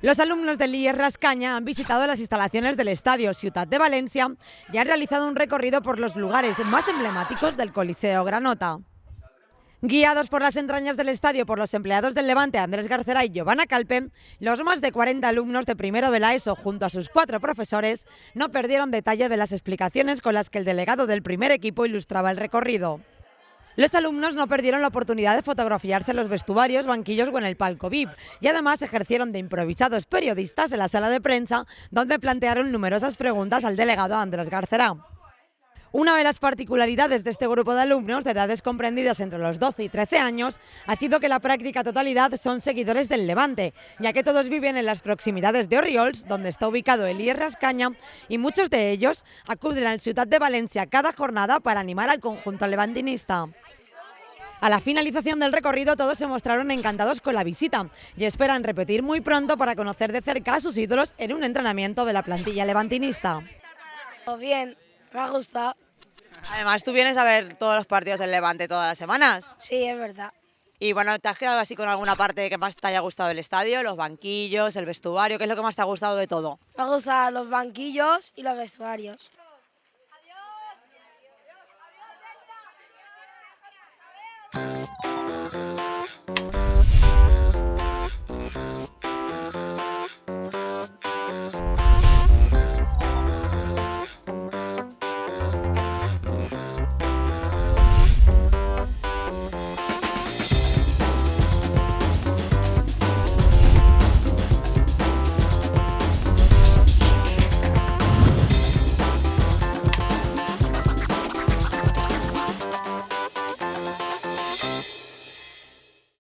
Los alumnos del IES Rascaña han visitado las instalaciones del Estadio Ciutat de Valencia y han realizado un recorrido por los lugares más emblemáticos del Coliseo Granota. Guiados por las entrañas del estadio por los empleados del Levante Andrés Garcera y Giovanna Calpe, los más de 40 alumnos de primero de la ESO junto a sus 4 profesores no perdieron detalle de las explicaciones con las que el delegado del primer equipo ilustraba el recorrido. Los alumnos no perdieron la oportunidad de fotografiarse en los vestuarios, banquillos o en el palco VIP y además ejercieron de improvisados periodistas en la sala de prensa donde plantearon numerosas preguntas al delegado Andrés Garcera. Una de las particularidades de este grupo de alumnos de edades comprendidas entre los 12 y 13 años ha sido que la práctica totalidad son seguidores del Levante, ya que todos viven en las proximidades de Orriols, donde está ubicado el IES Rascaña, y muchos de ellos acuden al Ciutat de Valencia cada jornada para animar al conjunto levantinista. A la finalización del recorrido todos se mostraron encantados con la visita y esperan repetir muy pronto para conocer de cerca a sus ídolos en un entrenamiento de la plantilla levantinista. Bien, me ha gustado. Además, tú vienes a ver todos los partidos del Levante todas las semanas. Sí, es verdad. Y bueno, ¿te has quedado así con alguna parte que más te haya gustado del estadio? Los banquillos, el vestuario, ¿qué es lo que más te ha gustado de todo? Me gustan los banquillos y los vestuarios.